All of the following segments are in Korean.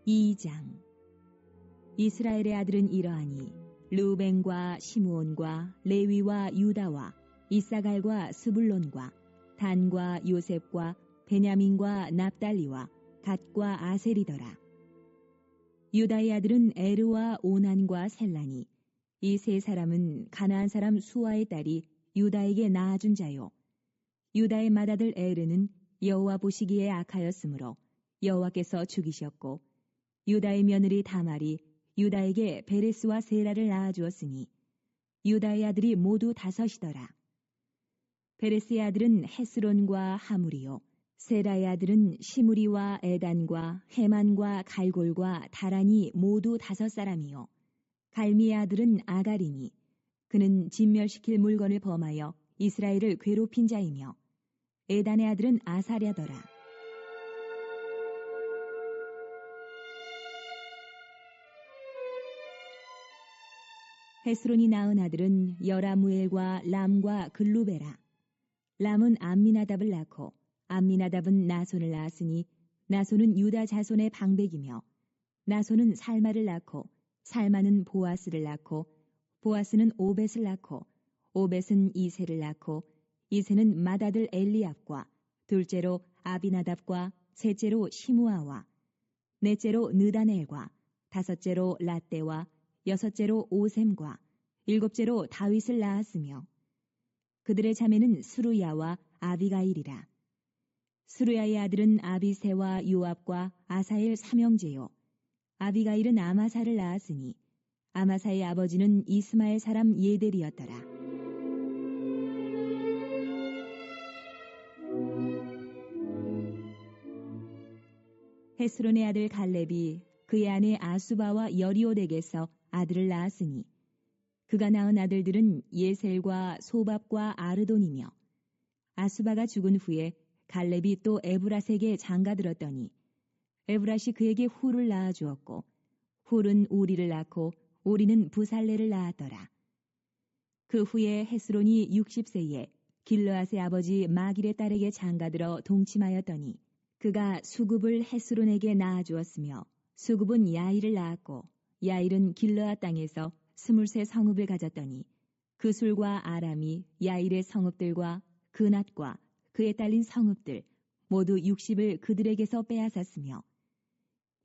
2장. 이스라엘의 아들은 이러하니 르우벤과 시므온과 레위와 유다와 이사갈과 스불론과 단과 요셉과 베냐민과 납달리와 갓과 아셀이더라. 유다의 아들은 에르와 오난과 셀라니, 이 세 사람은 가나안 사람 수아의 딸이 유다에게 낳아준 자요. 유다의 맏아들 에르는 여호와 보시기에 악하였으므로 여호와께서 죽이셨고, 유다의 며느리 다말이 유다에게 베레스와 세라를 낳아주었으니 유다의 아들이 모두 5이더라. 베레스의 아들은 헤스론과 하물이요, 세라의 아들은 시므리와 에단과 헤만과 갈골과 다란이 모두 5사람이요, 갈미의 아들은 아가리니 그는 진멸시킬 물건을 범하여 이스라엘을 괴롭힌 자이며, 에단의 아들은 아사랴더라. 헤스론이 낳은 아들은 여라무엘과 람과 글루베라. 람은 암미나답을 낳고 암미나답은 나손을 낳았으니 나손은 유다 자손의 방백이며, 나손은 살마를 낳고 살마는 보아스를 낳고 보아스는 오벳을 낳고 오벳은 이세를 낳고 이세는 맏아들 엘리압과 둘째로 아비나답과 셋째로 시므아와 넷째로 느다넬과 다섯째로 라떼와 여섯째로 오셈과 일곱째로 다윗을 낳았으며, 그들의 자매는 스루야와 아비가일이라. 스루야의 아들은 아비새와 요압과 아사엘 3형제요, 아비가일은 아마사를 낳았으니 아마사의 아버지는 이스마엘 사람 예델이었더라. 헤스론의 아들 갈렙이 그의 아내 아수바와 여리오덱에서 아들을 낳았으니 그가 낳은 아들들은 예셀과 소밥과 아르돈이며, 아수바가 죽은 후에 갈렙이 또 에브라스에게 장가들었더니 에브라시 그에게 훌을 낳아주었고, 훌은 우리를 낳고 우리는 부살레를 낳았더라. 그 후에 헤스론이 60세에 길르앗의 아버지 마길의 딸에게 장가들어 동침하였더니 그가 수굽을 헤스론에게 낳아주었으며, 수굽은 야일을 낳았고 야일은 길르앗 땅에서 23 성읍을 가졌더니 그술과 아람이 야일의 성읍들과 그낫과 그에 딸린 성읍들 모두 60을 그들에게서 빼앗았으며,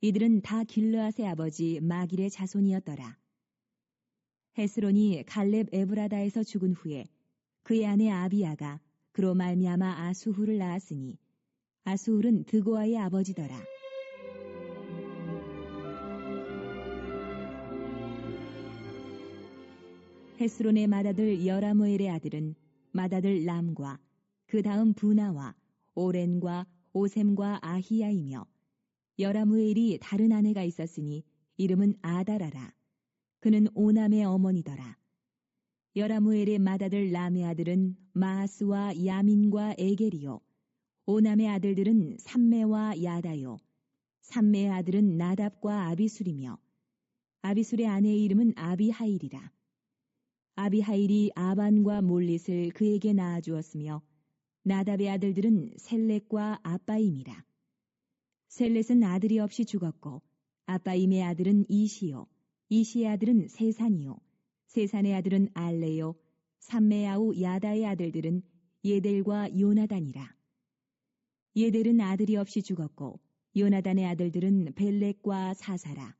이들은 다 길르앗의 아버지 마길의 자손이었더라. 헤스론이 갈렙 에브라다에서 죽은 후에 그의 아내 아비야가 그로 말미암아 아수훌을 낳았으니 아수훌은 드고아의 아버지더라. 헤스론의 맏아들 여라무엘의 아들은 맏아들 람과 그 다음 부나와 오렌과 오셈과 아히야이며, 여라무엘이 다른 아내가 있었으니 이름은 아다라라. 그는 오남의 어머니더라. 여라무엘의 맏아들 람의 아들은 마아스와 야민과 에겔이요, 오남의 아들들은 삼메와 야다요, 삼메의 아들은 나답과 아비술이며, 아비술의 아내의 이름은 아비하일이라. 아비하일이 아반과 몰릿을 그에게 낳아주었으며, 나답의 아들들은 셀렉과 아빠임이라. 셀렛은 아들이 없이 죽었고 아빠임의 아들은 이시요, 이시의 아들은 세산이요, 세산의 아들은 알레요, 삼메야우 야다의 아들들은 예델과 요나단이라. 예델은 아들이 없이 죽었고 요나단의 아들들은 벨렉과 사사라.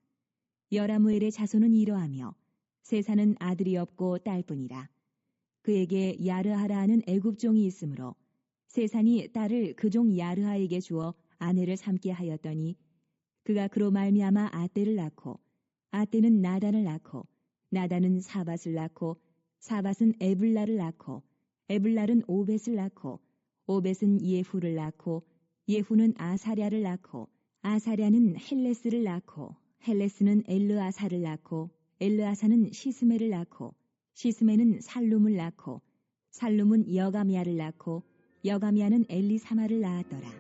여라무엘의 자손은 이러하며 세산은 아들이 없고 딸뿐이라. 그에게 야르하라 하는 애굽종이 있으므로 세산이 딸을 그 종 야르하에게 주어 아내를 삼게 하였더니 그가 그로 말미암아 아떼를 낳고 아떼는 나단을 낳고 나단은 사밧을 낳고 사밧은 에블라를 낳고 에블랄은 오벳을 낳고 오벳은 예후를 낳고 예후는 아사랴를 낳고 아사랴는 헬레스를 낳고 헬레스는 엘르아사를 낳고 엘르아사는 시스메를 낳고 시스메는 살룸을 낳고 살룸은 여가미야를 낳고 여가미야는 엘리사마를 낳았더라.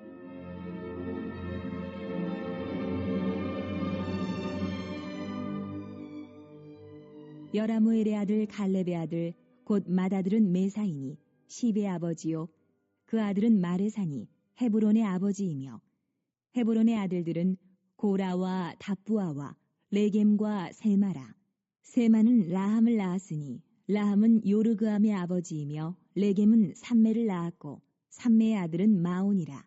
여라무엘의 아들 갈렙의 아들 곧 맏아들은 메사이니 시베의 아버지요, 그 아들은 마레사니 헤브론의 아버지이며, 헤브론의 아들들은 고라와 답부아와 레겜과 세마라. 세마는 라함을 낳았으니 라함은 요르그암의 아버지이며 레겜은 삼매를 낳았고 삼매의 아들은 마온이라.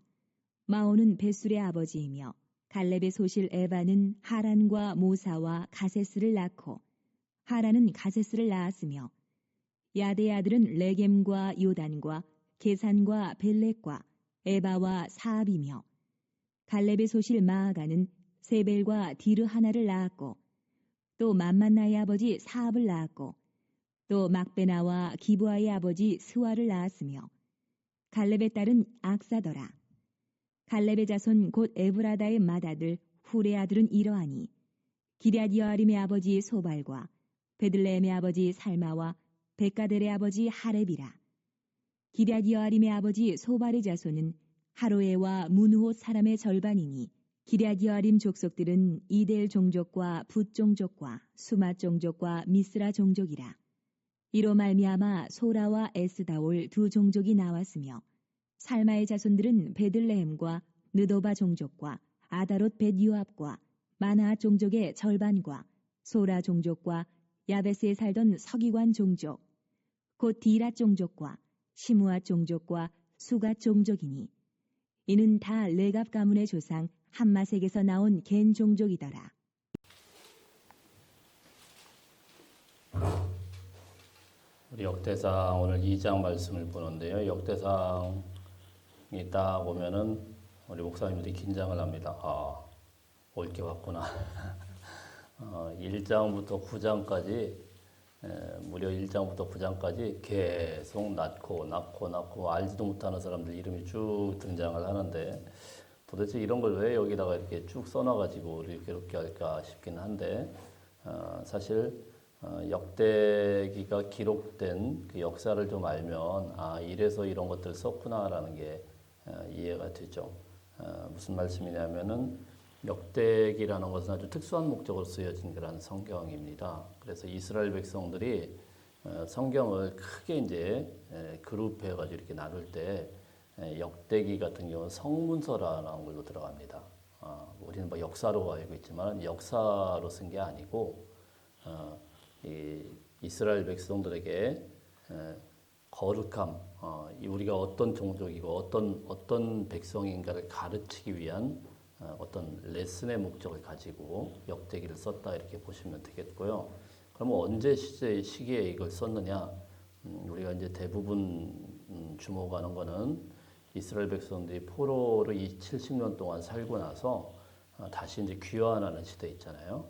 마온은 베술의 아버지이며 갈렙의 소실 에바는 하란과 모사와 가세스를 낳고 하란은 가세스를 낳았으며 야대의 아들은 레겜과 요단과 게산과 벨렉과 에바와 사압이며 갈렙의 소실 마아가는 세벨과 디르하나를 낳았고 또 맘만나의 아버지 사압을 낳았고 또 막베나와 기브아의 아버지 스와를 낳았으며 갈렙의 딸은 악사더라. 갈렙의 자손 곧 에브라다의 맏아들 훌의 아들은 이러하니 기럇여아림의 아버지 소발과 베들레헴의 아버지 살마와 베가델의 아버지 하렙이라. 기럇여아림의 아버지 소발의 자손은 하로에와 무누옷 사람의 절반이니 기럇여아림 족속들은 이델 종족과 붓 종족과 수마 종족과 미스라 종족이라. 이로 말미암아 소라와 에스다올 두 종족이 나왔으며 살마의 자손들은 베들레헴과 느도바 종족과 아다롯 벳유압과 마나앗 종족의 절반과 소라 종족과 야베스에 살던 서기관 종족 곧 디랏 종족과 시므앗 종족과 수갓 종족이니 이는 다 레갑 가문의 조상 함마색에서 나온 겐 종족이더라. 우리 역대상 오늘 2장 말씀을 보는데요. 역대상이 딱 오면은 우리 목사님들이 긴장을 합니다. 올 게 왔구나. 1장부터 9장까지 무려 1장부터 9장까지 계속 낳고 알지도 못하는 사람들 이름이 쭉 등장을 하는데 도대체 이런 걸 왜 여기다가 이렇게 쭉 써놔가지고 이렇게 할까 싶긴 한데 사실 역대기가 기록된 그 역사를 좀 알면 이래서 이런 것들을 썼구나라는 게 이해가 되죠. 무슨 말씀이냐면은 역대기라는 것은 아주 특수한 목적으로 쓰여진 그런 성경입니다. 그래서 이스라엘 백성들이 성경을 크게 이제 그룹해가지고 이렇게 나눌 때 역대기 같은 경우는 성문서라는 걸로 들어갑니다. 우리는 뭐 역사로 알고 있지만 역사로 쓴 게 아니고 이 이스라엘 백성들에게 거룩함, 우리가 어떤 종족이고 어떤 백성인가를 가르치기 위한 어떤 레슨의 목적을 가지고 역대기를 썼다 이렇게 보시면 되겠고요. 그러면 언제 시기에 이걸 썼느냐? 우리가 이제 대부분 주목하는 거는 이스라엘 백성들이 포로로 이 70년 동안 살고 나서 다시 이제 귀환하는 시대 있잖아요.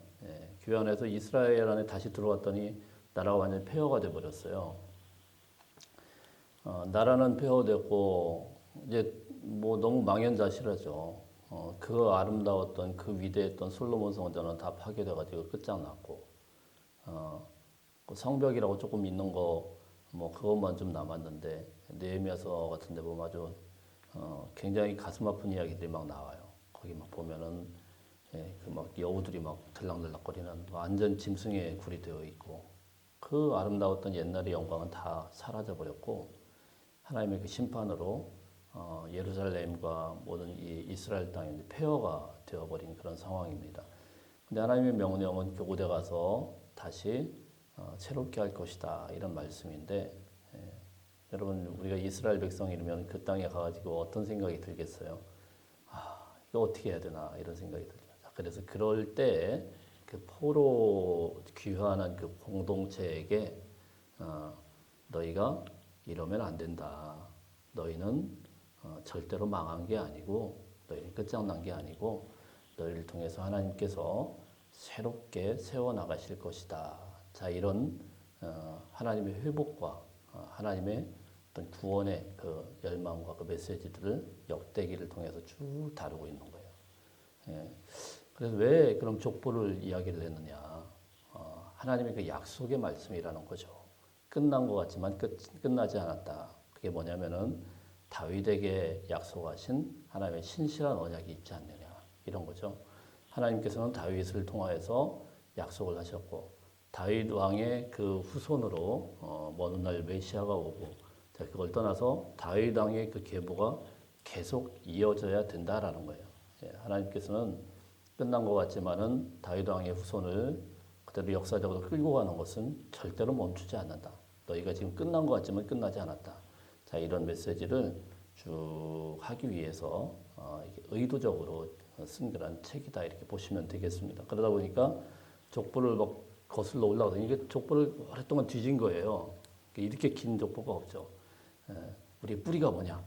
귀환해서 이스라엘 안에 다시 들어왔더니 나라가 완전히 폐허가 돼 버렸어요. 나라는 폐허됐고 이제 뭐 너무 망연자실하죠. 그 아름다웠던 그 위대했던 솔로몬 성전은 다 파괴돼가지고 끝장났고 그 성벽이라고 조금 있는 거 뭐 그것만 좀 남았는데 느헤미야서 같은데 보면 아주 굉장히 가슴 아픈 이야기들이 막 나와요. 거기 막 보면은 그 막 여우들이 막 들락들락거리는 완전 짐승의 굴이 되어 있고 그 아름다웠던 옛날의 영광은 다 사라져 버렸고 하나님의 그 심판으로 예루살렘과 모든 이 이스라엘 땅이 폐허가 되어버린 그런 상황입니다. 근데 하나님의 명령은 교구대 가서 다시 새롭게 할 것이다 이런 말씀인데 여러분 우리가 이스라엘 백성이라면 그 땅에 가가지고 어떤 생각이 들겠어요? 이거 어떻게 해야 되나 이런 생각이 들죠. 그래서 그럴 때 그 포로 귀환한 그 공동체에게 너희가 이러면 안 된다. 너희는 절대로 망한 게 아니고 너희는 끝장난 게 아니고 너희를 통해서 하나님께서 새롭게 세워나가실 것이다. 자 이런 하나님의 회복과 하나님의 어떤 구원의 그 열망과 그 메시지들을 역대기를 통해서 쭉 다루고 있는 거예요. 그래서 왜 그럼 족보를 이야기를 했느냐? 하나님의 그 약속의 말씀이라는 거죠. 끝난 것 같지만 끝나지 않았다. 그게 뭐냐면은 다윗에게 약속하신 하나님의 신실한 언약이 있지 않느냐 이런 거죠. 하나님께서는 다윗을 통하여서 약속을 하셨고 다윗 왕의 그 후손으로 먼 날 메시아가 오고 그걸 떠나서 다윗 왕의 그 계보가 계속 이어져야 된다라는 거예요. 하나님께서는 끝난 것 같지만은 다윗 왕의 후손을 그대로 역사적으로 끌고 가는 것은 절대로 멈추지 않는다. 너희가 지금 끝난 것 같지만 끝나지 않았다. 자, 이런 메시지를 쭉 하기 위해서 이게 의도적으로 쓴 그런 책이다 이렇게 보시면 되겠습니다. 그러다 보니까 족보를 막 거슬러 올라가서 이게 족보를 오랫동안 뒤진 거예요. 이렇게 긴 족보가 없죠. 우리 뿌리가 뭐냐?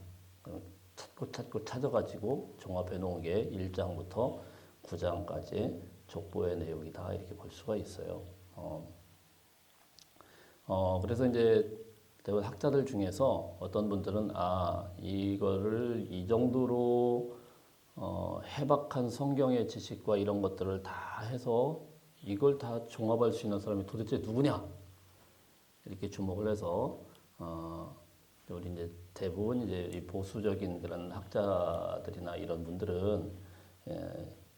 찾고 찾아가지고 종합해 놓은 게 1장부터 9장까지 족보의 내용이다 이렇게 볼 수가 있어요. 그래서 이제 대부분 학자들 중에서 어떤 분들은 이거를 이 정도로 해박한 성경의 지식과 이런 것들을 다 해서 이걸 다 종합할 수 있는 사람이 도대체 누구냐 이렇게 주목을 해서 우리 이제 대부분 이제 이 보수적인 그런 학자들이나 이런 분들은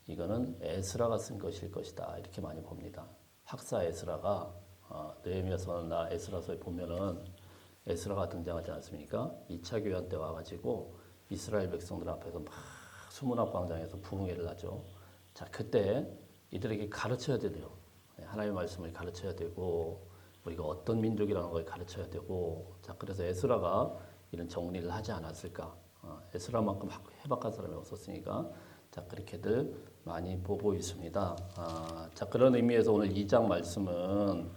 이거는 에스라가 쓴 것일 것이다 이렇게 많이 봅니다. 학사 에스라가 느헤미야서나 에스라서에 보면은 에스라가 등장하지 않습니까? 2차 교환 때 와가지고 이스라엘 백성들 앞에서 막 수문학 광장에서 부흥회를 하죠. 자, 그때 이들에게 가르쳐야 돼요. 하나님의 말씀을 가르쳐야 되고 우리가 어떤 민족이라는 걸 가르쳐야 되고 자, 그래서 에스라가 이런 정리를 하지 않았을까? 에스라만큼 해박한 사람이 없었으니까 자, 그렇게들 많이 보고 있습니다. 자, 그런 의미에서 오늘 2장 말씀은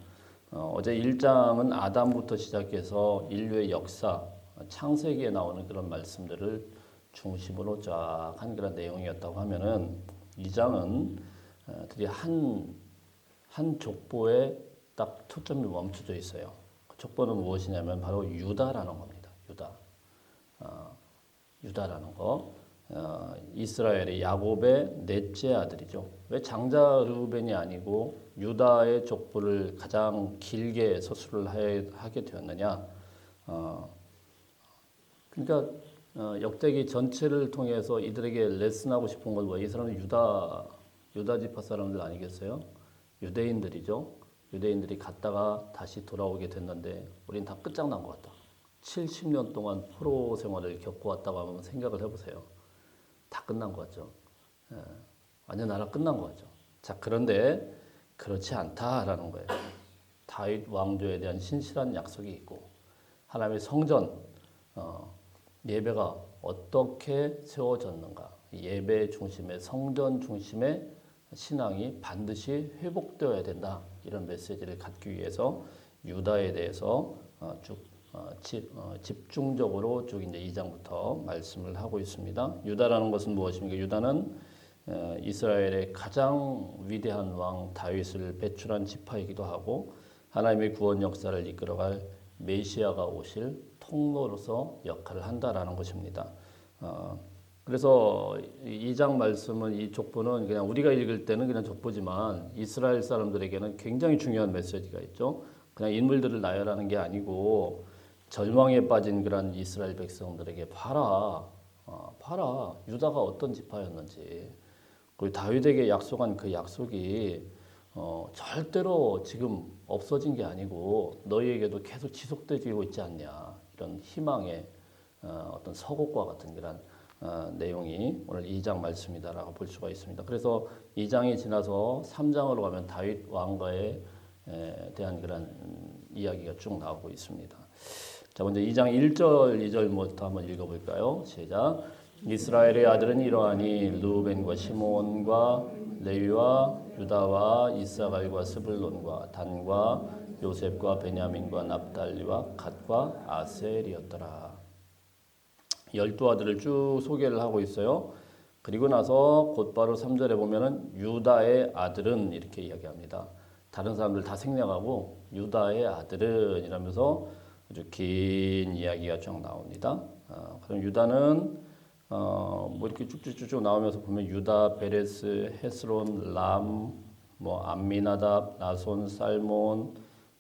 어제 1장은 아담부터 시작해서 인류의 역사, 창세기에 나오는 그런 말씀들을 중심으로 쫙 한 그런 내용이었다고 하면은 2장은 드디어 한 족보에 딱 초점이 멈춰져 있어요. 그 족보는 무엇이냐면 바로 유다라는 겁니다. 유다라는 거. 이스라엘의 야곱의 넷째 아들이죠. 왜 장자 르우벤이 아니고 유다의 족보를 가장 길게 서술을 하게 되었느냐? 그러니까 역대기 전체를 통해서 이들에게 레슨하고 싶은 건 뭐예요? 이 사람은 유다 지파 사람들 아니겠어요? 유대인들이죠. 유대인들이 갔다가 다시 돌아오게 됐는데 우린 다 끝장난 것 같다. 70년 동안 포로 생활을 겪어왔다고 하면 생각을 해보세요. 다 끝난 것 같죠. 완전 나라 끝난 것 같죠. 자, 그런데 그렇지 않다라는 거예요. 다윗 왕조에 대한 신실한 약속이 있고 하나님의 성전 예배가 어떻게 세워졌는가. 예배 중심의 성전 중심의 신앙이 반드시 회복되어야 된다. 이런 메시지를 갖기 위해서 유다에 대해서 집중적으로 쭉 이제 2장부터 말씀을 하고 있습니다. 유다라는 것은 무엇입니까? 유다는 이스라엘의 가장 위대한 왕 다윗을 배출한 지파이기도 하고 하나님의 구원 역사를 이끌어갈 메시아가 오실 통로로서 역할을 한다라는 것입니다. 그래서 2장 말씀은 이 족보는 그냥 우리가 읽을 때는 그냥 족보지만 이스라엘 사람들에게는 굉장히 중요한 메시지가 있죠. 그냥 인물들을 나열하는 게 아니고 절망에 빠진 그런 이스라엘 백성들에게 봐라 유다가 어떤 지파였는지 그리고 다윗에게 약속한 그 약속이 절대로 지금 없어진 게 아니고 너희에게도 계속 지속되고 있지 않냐 이런 희망의 어떤 서곡과 같은 그런 내용이 오늘 2장 말씀이다라고 볼 수가 있습니다. 그래서 2장이 지나서 3장으로 가면 다윗 왕가에 대한 그런 이야기가 쭉 나오고 있습니다. 자, 먼저 2장 1절, 2절부터 한번 읽어볼까요? 시작. 이스라엘의 아들은 이러하니 르우벤과 시몬과 레위와 유다와 이사갈과 스불론과 단과 요셉과 베냐민과 납달리와 갓과 아셀이었더라. 12아들을 쭉 소개를 하고 있어요. 그리고 나서 곧바로 3절에 보면은 유다의 아들은 이렇게 이야기합니다. 다른 사람들 다 생략하고 유다의 아들은 이러면서 아주 긴 이야기가 쭉 나옵니다. 그럼 유다는 뭐 이렇게 쭉쭉쭉 나오면서 보면 유다, 베레스, 헤스론, 람, 뭐 암미나답, 나손, 살몬,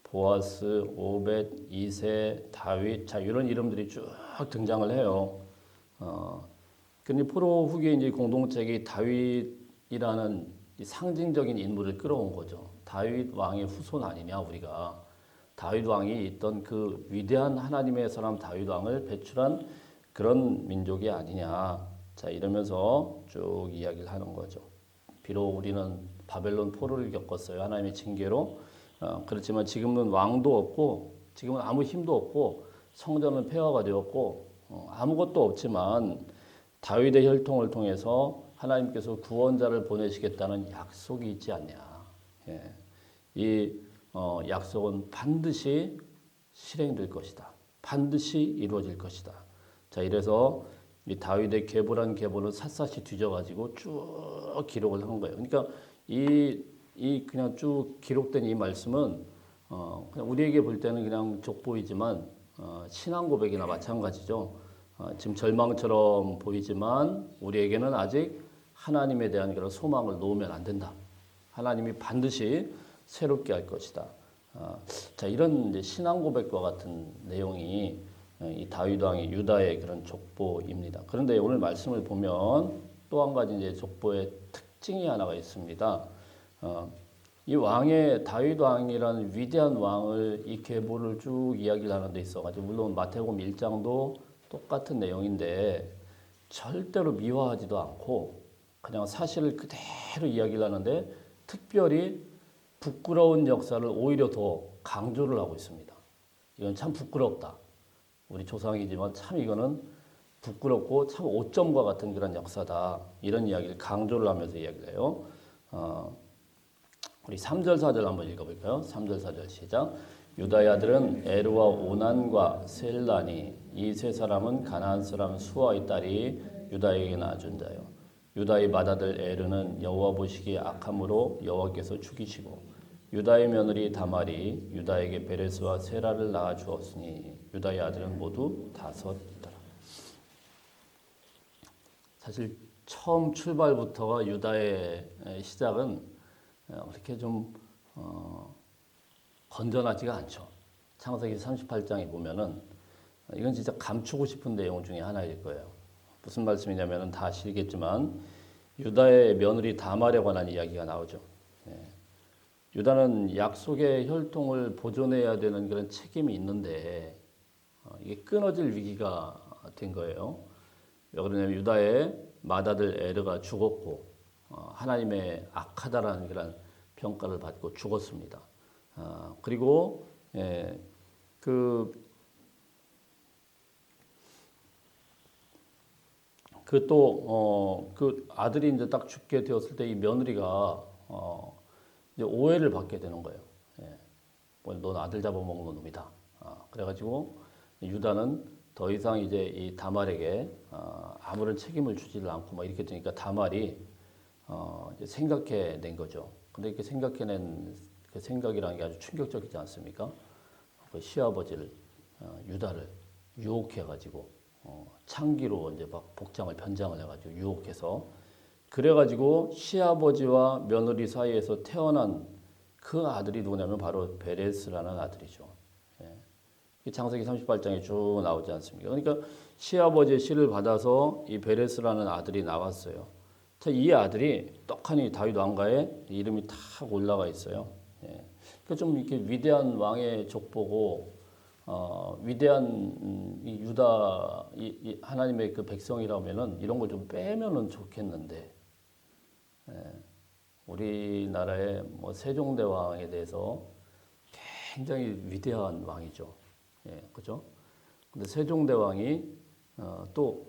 보아스, 오벳, 이세, 다윗, 자 이런 이름들이 쭉 등장을 해요. 근데 포로 후기에 이제 공동체가 다윗이라는 이 상징적인 인물을 끌어온 거죠. 다윗 왕의 후손 아니냐 우리가. 다윗 왕이 있던 그 위대한 하나님의 사람 다윗 왕을 배출한 그런 민족이 아니냐. 자 이러면서 쭉 이야기를 하는 거죠. 비록 우리는 바벨론 포로를 겪었어요. 하나님의 징계로. 그렇지만 지금은 왕도 없고 지금은 아무 힘도 없고 성전은 폐허가 되었고 아무것도 없지만 다윗의 혈통을 통해서 하나님께서 구원자를 보내시겠다는 약속이 있지 않냐. 예. 이 약속은 반드시 실행될 것이다. 반드시 이루어질 것이다. 자, 이래서 이 다윗의 계보란 계보를 샅샅이 뒤져가지고 쭉 기록을 한 거예요. 그러니까 이 그냥 쭉 기록된 이 말씀은 그냥 우리에게 볼 때는 그냥 족보이지만 신앙 고백이나 마찬가지죠. 지금 절망처럼 보이지만 우리에게는 아직 하나님에 대한 그런 소망을 놓으면 안 된다. 하나님이 반드시 새롭게 할 것이다. 자, 이런 이제 신앙 고백과 같은 내용이 이 다윗 왕의 유다의 그런 족보입니다. 그런데 오늘 말씀을 보면 또 한 가지 이제 족보의 특징이 하나가 있습니다. 이 왕의 다윗 왕이라는 위대한 왕을 이 계보를 쭉 이야기를 하는 데 있어가지고 물론 마태복음 1장도 똑같은 내용인데 절대로 미화하지도 않고 그냥 사실을 그대로 이야기를 하는데 특별히 부끄러운 역사를 오히려 더 강조를 하고 있습니다. 이건 참 부끄럽다. 우리 조상이지만 참 이거는 부끄럽고 참 오점과 같은 그런 역사다. 이런 이야기를 강조를 하면서 이야기를 해요. 우리 3절 4절 한번 읽어볼까요? 3절 4절 시작. 유다의 아들은 에르와 오난과 셀라니 이 세 사람은 가나안 사람 수아의 딸이 유다에게 낳아준 자요. 유다의 맏아들 에르는 여호와 보시기에 악함으로 여호와께서 죽이시고 유다의 며느리 다말이 유다에게 베레스와 세라를 낳아 주었으니 유다의 아들은 모두 5이더라. 사실 처음 출발부터가 유다의 시작은 그렇게 좀 건전하지가 않죠. 창세기 38장에 보면은 이건 진짜 감추고 싶은 내용 중에 하나일 거예요. 무슨 말씀이냐면은 다 아시겠지만 유다의 며느리 다말에 관한 이야기가 나오죠. 유다는 약속의 혈통을 보존해야 되는 그런 책임이 있는데 이게 끊어질 위기가 된 거예요. 왜 그러냐면 유다의 맏아들 에르가 죽었고 하나님의 악하다라는 그런 평가를 받고 죽었습니다. 그리고 그 아들이 이제 딱 죽게 되었을 때 이 며느리가 이제 오해를 받게 되는 거예요. 넌 아들 잡아먹는 놈이다. 그래가지고 유다는 더 이상 이제 이 다말에게 아무런 책임을 주지를 않고 막 이렇게 되니까 다말이 이제 생각해낸 거죠. 근데 이렇게 생각해낸 그 생각이라는 게 아주 충격적이지 않습니까? 그 시아버지를 유다를 유혹해가지고 창기로 이제 막 복장을 변장을 해가지고 유혹해서 그래가지고 시아버지와 며느리 사이에서 태어난 그 아들이 누구냐면 바로 베레스라는 아들이죠. 창세기 38장에 쭉 나오지 않습니까? 그러니까 시아버지의 씨를 받아서 이 베레스라는 아들이 나왔어요. 자, 이 아들이 떡하니 다윗 왕가에 이름이 탁 올라가 있어요. 그러니까 좀 이렇게 위대한 왕의 족보고 위대한 이 유다 이 하나님의 그 백성이라면은 이런 걸 좀 빼면은 좋겠는데 우리나라의 뭐 세종대왕에 대해서 굉장히 위대한 왕이죠. 그죠? 근데 세종대왕이 또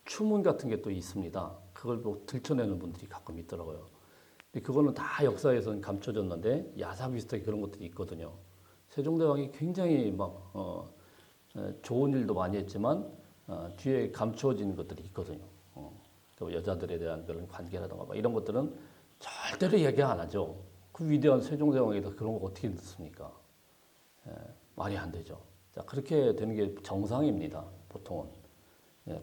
추문 같은 게 또 있습니다. 그걸 또 들춰내는 분들이 가끔 있더라고요. 근데 그거는 다 역사에서는 감춰졌는데 야사 비슷하게 그런 것들이 있거든요. 세종대왕이 굉장히 막 좋은 일도 많이 했지만 뒤에 감추어진 것들이 있거든요. 또 여자들에 대한 그런 관계라든가 막 이런 것들은 절대로 얘기 안 하죠. 그 위대한 세종대왕에다 그런 거 어떻게 넣습니까? 말이 안 되죠. 자, 그렇게 되는 게 정상입니다. 보통은.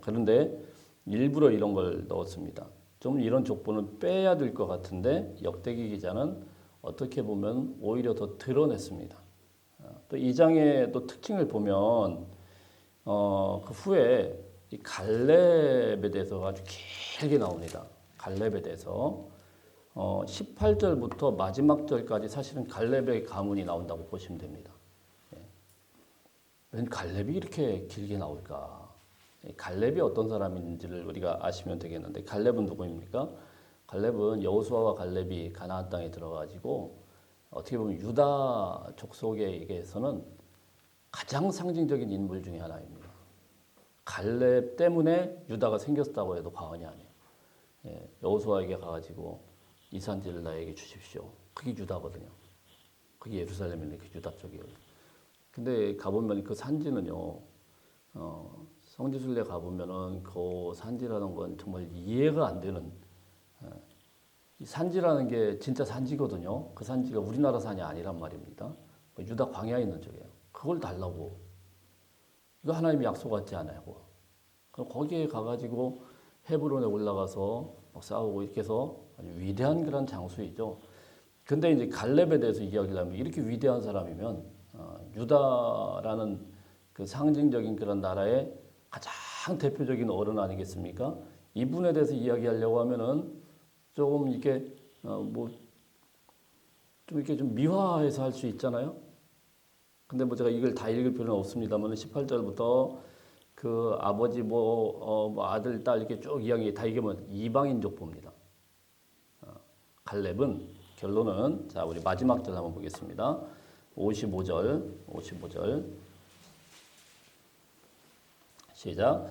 그런데 일부러 이런 걸 넣었습니다. 좀 이런 족보는 빼야 될 것 같은데 역대기 기자는 어떻게 보면 오히려 더 드러냈습니다. 또 이 장의 또 특징을 보면 그 후에 이 갈렙에 대해서 아주 길게 나옵니다. 갈렙에 대해서 18절부터 마지막 절까지 사실은 갈렙의 가문이 나온다고 보시면 됩니다. 왜 갈렙이 이렇게 길게 나올까? 갈렙이 어떤 사람인지를 우리가 아시면 되겠는데 갈렙은 누구입니까? 갈렙은 여호수아와 갈렙이 가나안 땅에 들어가지고 어떻게 보면 유다 족속에게서는 가장 상징적인 인물 중에 하나입니다. 갈렙 때문에 유다가 생겼다고 해도 과언이 아니에요. 예, 여호수아에게 가가지고 이 산지를 나에게 주십시오. 그게 유다거든요. 그게 예루살렘인데 그 유다 쪽이에요. 근데 가보면 그 산지는요, 성지순례 가보면은 그 산지라는 건 정말 이해가 안 되는, 이 산지라는 게 진짜 산지거든요. 그 산지가 우리나라 산이 아니란 말입니다. 유다 광야에 있는 쪽이에요. 그걸 달라고. 이거 하나님이 약속하지 않아요. 그럼 거기에 가가지고 헤브론에 올라가서 막 싸우고 이렇게 해서 아주 위대한 그런 장수이죠. 근데 이제 갈렙에 대해서 이야기를 하면 이렇게 위대한 사람이면 유다라는 그 상징적인 그런 나라의 가장 대표적인 어른 아니겠습니까? 이분에 대해서 이야기하려고 하면은 조금 이렇게 뭐 좀 이렇게 좀 미화해서 할 수 있잖아요. 근데 뭐 제가 이걸 다 읽을 필요는 없습니다만 18절부터 그 아버지 뭐 아들 딸 이렇게 쭉 이야기 다 이게 뭐 이방인 족보입니다. 갈렙은 결론은 자 우리 마지막 절 한번 보겠습니다. 55절 시작.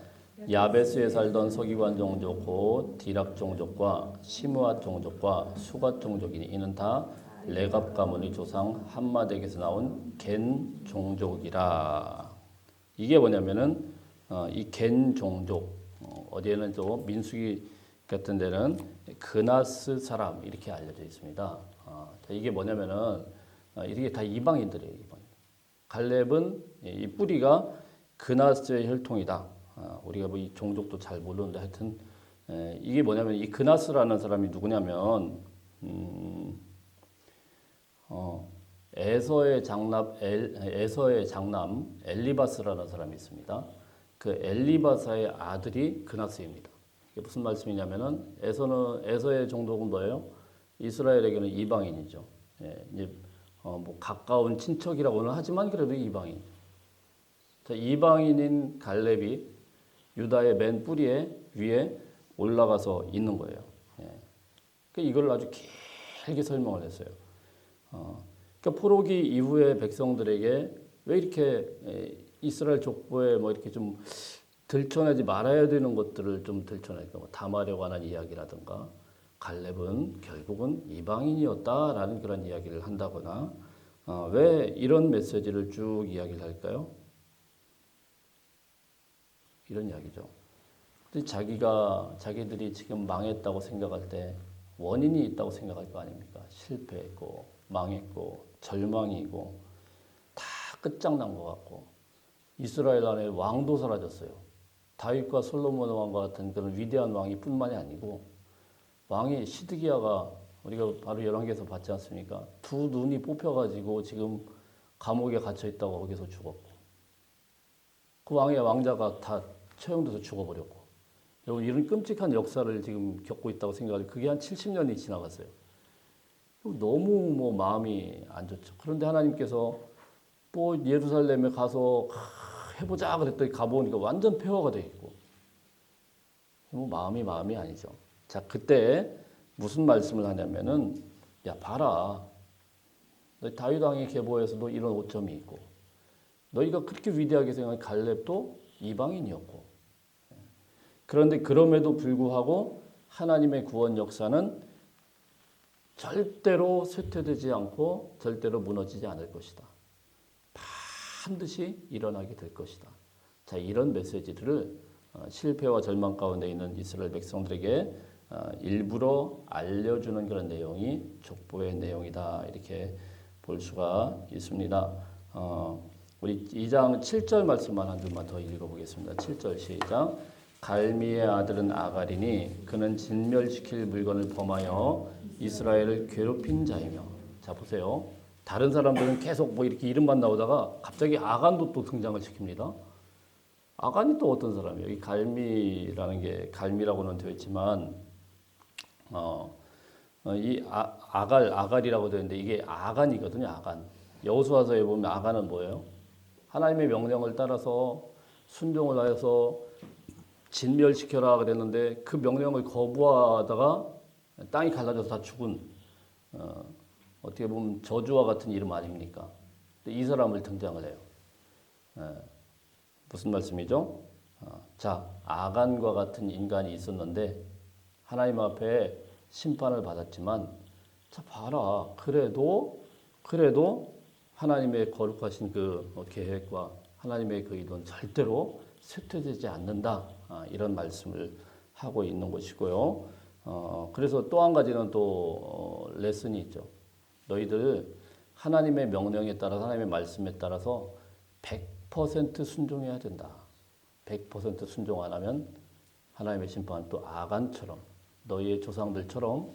야베스에 살던 서기관 종족 곧 디락 종족과 시므앗 종족과 수갓 종족이니 이는 다 레갑 가문의 조상 함마덱에서 나온 겐 종족이라. 이게 뭐냐면은 이 겐 종족 어디에는 또 민수기 같은 데는 그나스 사람 이렇게 알려져 있습니다. 이게 뭐냐면은 이게 다 이방인들이에요. 이방인. 갈렙은 이 뿌리가 그나스의 혈통이다. 우리가 뭐 이 종족도 잘 모르는데 하여튼 이게 뭐냐면 이 그나스라는 사람이 누구냐면 에서의 장남 엘리바스라는 사람이 있습니다. 그 엘리바사의 아들이 그나스입니다. 이게 무슨 말씀이냐면은 에서의 종족은 뭐예요? 이스라엘에게는 이방인이죠. 예, 이제 뭐 가까운 친척이라고는 하지만 그래도 이방인. 자, 이방인인 갈렙이 유다의 맨 뿌리에 위에 올라가서 있는 거예요. 예. 그러니까 이걸 아주 길게 설명을 했어요. 그러니까 포로기 이후에 백성들에게 왜 이렇게 이스라엘 족보에 뭐 이렇게 좀 들춰내지 말아야 되는 것들을 좀 들춰내니까 뭐 다말에 관한 이야기라든가 갈렙은 결국은 이방인이었다라는 그런 이야기를 한다거나 왜 이런 메시지를 쭉 이야기를 할까요? 이런 이야기죠. 자기들이 지금 망했다고 생각할 때 원인이 있다고 생각할 거 아닙니까? 실패했고 망했고 절망이고 다 끝장난 것 같고 이스라엘 안에 왕도 사라졌어요. 다윗과 솔로몬 왕과 같은 그런 위대한 왕이 뿐만이 아니고 왕이 시드기야가 우리가 바로 열왕기에서 봤지 않습니까? 두 눈이 뽑혀가지고 지금 감옥에 갇혀 있다고 거기서 죽었고 그 왕의 왕자가 다 처형돼서 죽어버렸고 여러분 이런 끔찍한 역사를 지금 겪고 있다고 생각하면 그게 한 70년이 지나갔어요. 너무 뭐 마음이 안 좋죠. 그런데 하나님께서 뭐 예루살렘에 가서 해보자 그랬더니 가보니까 완전 폐허가 돼 있고 뭐 마음이 아니죠. 자 그때 무슨 말씀을 하냐면은 야 봐라 너희 다윗 왕의 계보에서도 이런 오점이 있고 너희가 그렇게 위대하게 생각한 갈렙도 이방인이었고 그런데 그럼에도 불구하고 하나님의 구원 역사는 절대로 쇠퇴되지 않고 절대로 무너지지 않을 것이다. 반드시 일어나게 될 것이다. 자, 이런 메시지들을 실패와 절망 가운데 있는 이스라엘 백성들에게 일부러 알려주는 그런 내용이 족보의 내용이다. 이렇게 볼 수가 있습니다. 우리 2장 7절 말씀만 한 줄만 더 읽어보겠습니다. 7절 시작. 갈미의 아들은 아갈이니 그는 진멸시킬 물건을 범하여 이스라엘을 괴롭힌 자이며. 자 보세요. 다른 사람들은 계속 뭐 이렇게 이름만 나오다가 갑자기 아간도 또 등장을 시킵니다. 아간이 또 어떤 사람이에요? 이 갈미라는 게 갈미라고는 되어 있지만 이 아갈이라고 되어 있는데 이게 아간이거든요. 아간. 여호수아서에 보면 아간은 뭐예요? 하나님의 명령을 따라서 순종을 하여서 진멸시켜라 그랬는데 그 명령을 거부하다가 땅이 갈라져서 다 죽은 어떻게 보면 저주와 같은 이름 아닙니까? 근데 이 사람을 등장을 해요. 무슨 말씀이죠? 자, 아간과 같은 인간이 있었는데 하나님 앞에 심판을 받았지만 자 봐라. 그래도 하나님의 거룩하신 그 계획과 하나님의 그 의도는 절대로 쇠퇴되지 않는다. 이런 말씀을 하고 있는 것이고요. 그래서 또 한 가지는 또 레슨이 있죠. 너희들 하나님의 명령에 따라서 하나님의 말씀에 따라서 100% 순종해야 된다. 100% 순종 안 하면 하나님의 심판은 또 아간처럼 너희의 조상들처럼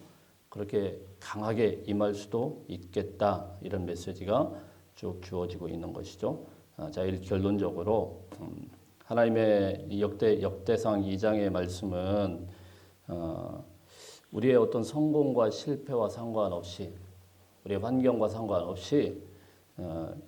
그렇게 강하게 임할 수도 있겠다. 이런 메시지가 쭉 주어지고 있는 것이죠. 자, 결론적으로 하나님의 역대상 2장의 말씀은 우리의 어떤 성공과 실패와 상관없이 우리의 환경과 상관없이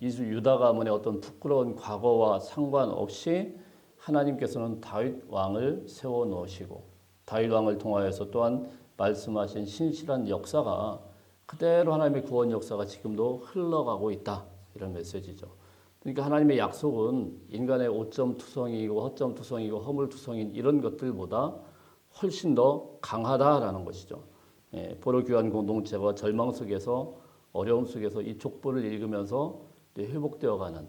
유다 가문의 어떤 부끄러운 과거와 상관없이 하나님께서는 다윗 왕을 세워 놓으시고 다윗 왕을 통하여서 또한 말씀하신 신실한 역사가 그대로 하나님의 구원 역사가 지금도 흘러가고 있다. 이런 메시지죠. 그러니까 하나님의 약속은 인간의 오점투성이고 허점투성이고 허물투성인 이런 것들보다 훨씬 더 강하다라는 것이죠. 포로교환 공동체가 절망 속에서 어려움 속에서 이 족보를 읽으면서 회복되어가는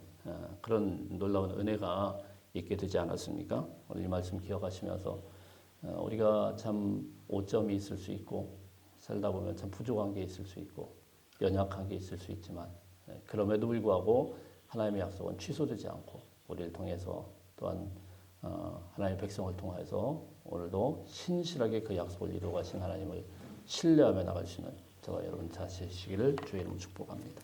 그런 놀라운 은혜가 있게 되지 않았습니까? 오늘 이 말씀 기억하시면서 우리가 참 오점이 있을 수 있고 살다 보면 참 부족한 게 있을 수 있고 연약한 게 있을 수 있지만 그럼에도 불구하고 하나님의 약속은 취소되지 않고 우리를 통해서 또한 하나님의 백성을 통해서 오늘도 신실하게 그 약속을 이루어 가신 하나님을 신뢰하며 나갈 수 있는 저와 여러분 자세시기를 주의 이름으로 축복합니다.